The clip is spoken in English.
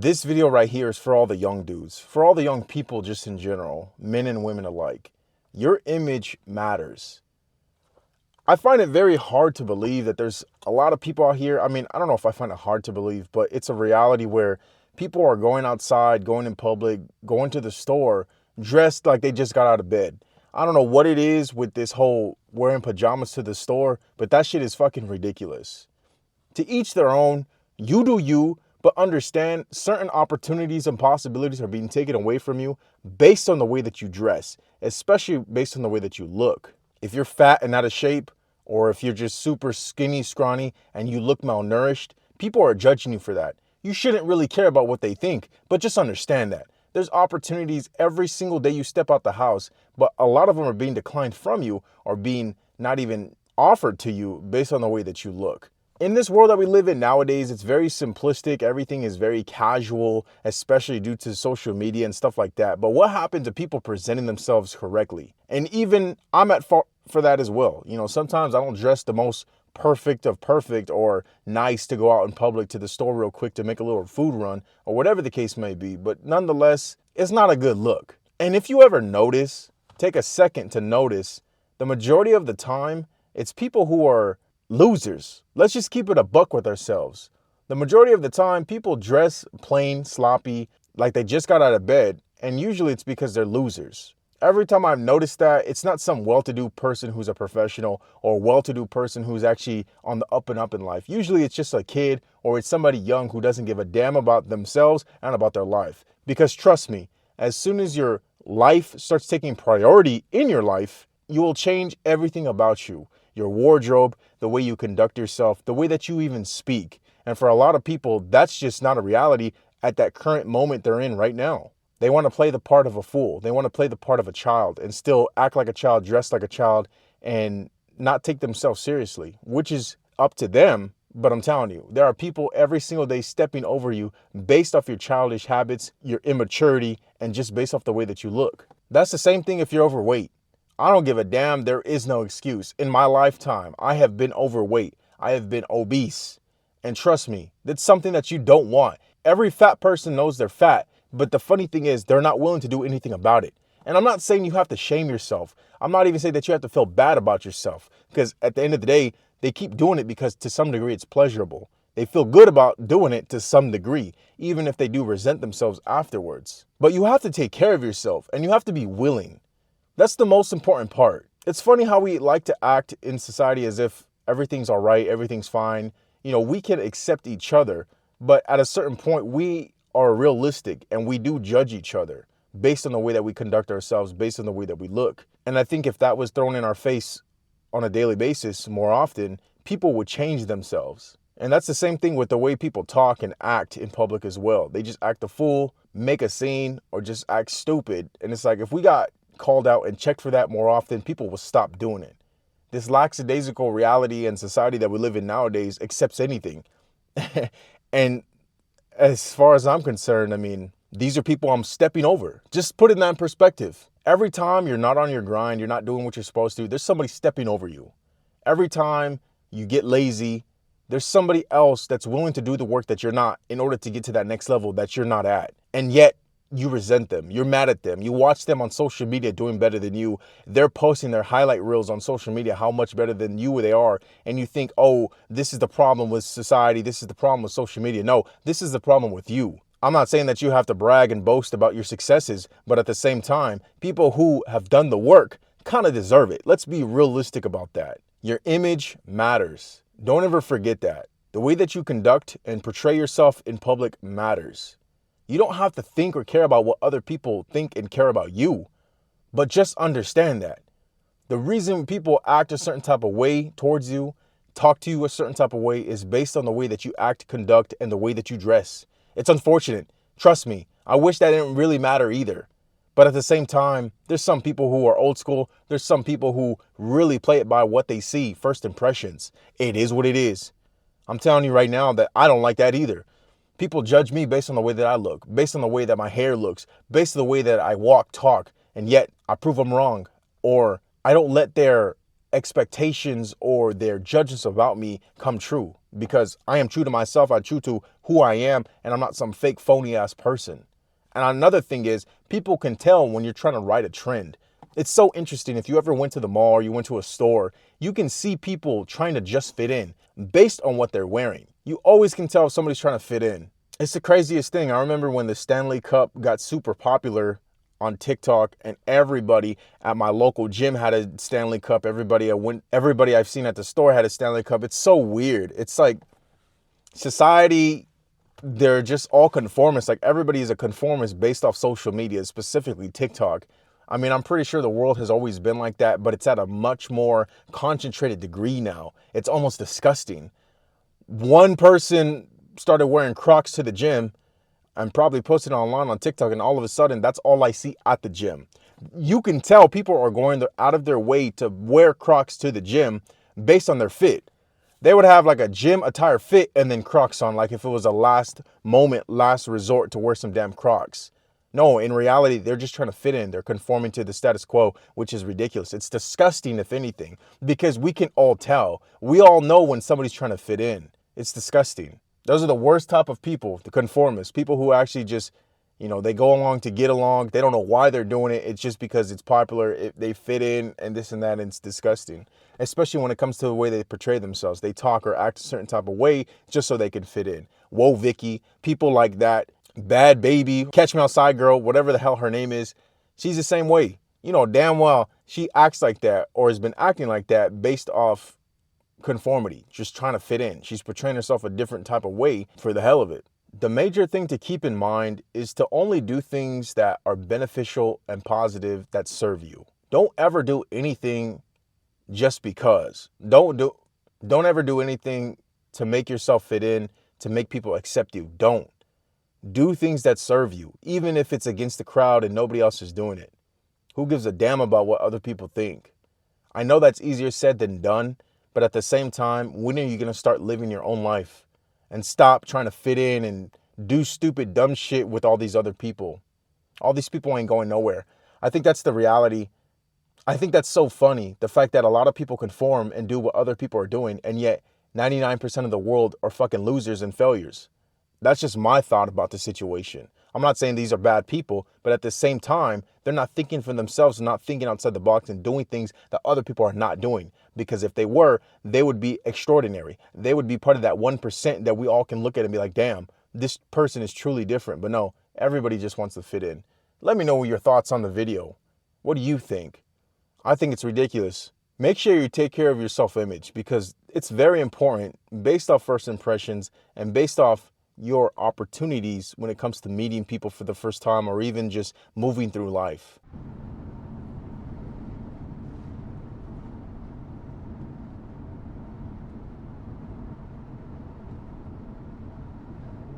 This video right here is for all the young dudes, for all the young people just in general, men and women alike. Your image matters. I find it very hard to believe that there's a lot of people out here. I mean, I don't know if I find it hard to believe, but it's a reality where people are going outside, going in public, going to the store, dressed like they just got out of bed. I don't know what it is with this whole wearing pajamas to the store, but that shit is fucking ridiculous. To each their own, you do you, but understand certain opportunities and possibilities are being taken away from you based on the way that you dress, especially based on the way that you look. If you're fat and out of shape, or if you're just super skinny, scrawny, and you look malnourished, people are judging you for that. You shouldn't really care about what they think, but just understand that. There's opportunities every single day you step out the house, but a lot of them are being declined from you or being not even offered to you based on the way that you look. In this world that we live in nowadays, it's very simplistic. Everything is very casual, especially due to social media and stuff like that. But what happens to people presenting themselves correctly? And even I'm at fault for that as well. You know, sometimes I don't dress the most perfect of perfect or nice to go out in public to the store real quick to make a little food run or whatever the case may be. But nonetheless, it's not a good look. And if you ever notice, take a second to notice, the majority of the time, it's people who are losers. Let's just keep it a buck with ourselves. The majority of the time, people dress plain, sloppy, like they just got out of bed, and usually it's because they're losers. Every time I've noticed that, it's not some well-to-do person who's a professional or well-to-do person who's actually on the up and up in life. Usually it's just a kid or it's somebody young who doesn't give a damn about themselves and about their life. Because trust me, as soon as your life starts taking priority in your life, you will change everything about you. Your wardrobe, the way you conduct yourself, the way that you even speak. And for a lot of people, that's just not a reality at that current moment they're in right now. They want to play the part of a fool. They want to play the part of a child and still act like a child, dress like a child, and not take themselves seriously, which is up to them. But I'm telling you, there are people every single day stepping over you based off your childish habits, your immaturity, and just based off the way that you look. That's the same thing if you're overweight. I don't give a damn. There is no excuse. In my lifetime, I have been overweight. I have been obese. And trust me, that's something that you don't want. Every fat person knows they're fat. But the funny thing is, they're not willing to do anything about it. And I'm not saying you have to shame yourself. I'm not even saying that you have to feel bad about yourself. Because at the end of the day, they keep doing it because to some degree it's pleasurable. They feel good about doing it to some degree, even if they do resent themselves afterwards. But you have to take care of yourself and you have to be willing. That's the most important part. It's funny how we like to act in society as if everything's all right, everything's fine. You know, we can accept each other, but at a certain point, we are realistic and we do judge each other based on the way that we conduct ourselves, based on the way that we look. And I think if that was thrown in our face on a daily basis more often, people would change themselves. And that's the same thing with the way people talk and act in public as well. They just act a fool, make a scene, or just act stupid. And it's like if we got called out and checked for that more often, people will stop doing it. This lackadaisical reality and society that we live in nowadays accepts anything. And as far as I'm concerned, I mean, these are people I'm stepping over. Just put it in that perspective. Every time you're not on your grind, you're not doing what you're supposed to, there's somebody stepping over you. Every time you get lazy, there's somebody else that's willing to do the work that you're not in order to get to that next level that you're not at. And yet, you resent them. You're mad at them. You watch them on social media doing better than you. They're posting their highlight reels on social media, how much better than you they are. And you think, oh, this is the problem with society. This is the problem with social media. No, this is the problem with you. I'm not saying that you have to brag and boast about your successes, but at the same time, people who have done the work kind of deserve it. Let's be realistic about that. Your image matters. Don't ever forget that. The way that you conduct and portray yourself in public matters. You don't have to think or care about what other people think and care about you, but just understand that. The reason people act a certain type of way towards you, talk to you a certain type of way is based on the way that you act, conduct, and the way that you dress. It's unfortunate. Trust me, I wish that didn't really matter either. But at the same time, there's some people who are old school. There's some people who really play it by what they see, first impressions. It is what it is. I'm telling you right now that I don't like that either. People judge me based on the way that I look, based on the way that my hair looks, based on the way that I walk, talk, and yet I prove them wrong. Or I don't let their expectations or their judgments about me come true because I am true to myself. I'm true to who I am, and I'm not some fake phony ass person. And another thing is, people can tell when you're trying to ride a trend. It's so interesting. If you ever went to the mall or you went to a store, you can see people trying to just fit in based on what they're wearing. You always can tell if somebody's trying to fit in. It's the craziest thing. I remember when the Stanley Cup got super popular on TikTok, and everybody at my local gym had a Stanley Cup. Everybody I've seen at the store had a Stanley Cup. It's so weird. It's like society, they're just all conformists. Like everybody is a conformist based off social media, specifically TikTok. I mean, I'm pretty sure the world has always been like that, but it's at a much more concentrated degree now. It's almost disgusting. One person started wearing Crocs to the gym and probably posted online on TikTok, and all of a sudden, that's all I see at the gym. You can tell people are going out of their way to wear Crocs to the gym based on their fit. They would have like a gym attire fit and then Crocs on, like if it was a last moment, last resort to wear some damn Crocs. No, in reality, they're just trying to fit in. They're conforming to the status quo, which is ridiculous. It's disgusting, if anything, because we can all tell. We all know when somebody's trying to fit in. It's disgusting. Those are the worst type of people, the conformists, people who actually just, they go along to get along. They don't know why they're doing it. It's just because it's popular. They fit in and this and that, and it's disgusting, especially when it comes to the way they portray themselves. They talk or act a certain type of way just so they can fit in. Whoa, Vicky, people like that. Bad Baby, Catch Me Outside Girl, whatever the hell her name is, she's the same way. You know damn well she acts like that or has been acting like that based off conformity, just trying to fit in. She's portraying herself a different type of way for the hell of it. The major thing to keep in mind is to only do things that are beneficial and positive that serve you. Don't ever do anything just because. Don't ever do anything to make yourself fit in, to make people accept you. Don't. Do things that serve you, even if it's against the crowd and nobody else is doing it. Who gives a damn about what other people think? I know that's easier said than done, but at the same time, when are you going to start living your own life and stop trying to fit in and do stupid, dumb shit with all these other people? All these people ain't going nowhere. I think that's the reality. I think that's so funny, the fact that a lot of people conform and do what other people are doing, and yet 99% of the world are fucking losers and failures. That's just my thought about the situation. I'm not saying these are bad people, but at the same time, they're not thinking for themselves and not thinking outside the box and doing things that other people are not doing. Because if they were, they would be extraordinary. They would be part of that 1% that we all can look at and be like, damn, this person is truly different. But no, everybody just wants to fit in. Let me know your thoughts on the video. What do you think? I think it's ridiculous. Make sure you take care of your self-image because it's very important based off first impressions and based off your opportunities when it comes to meeting people for the first time or even just moving through life.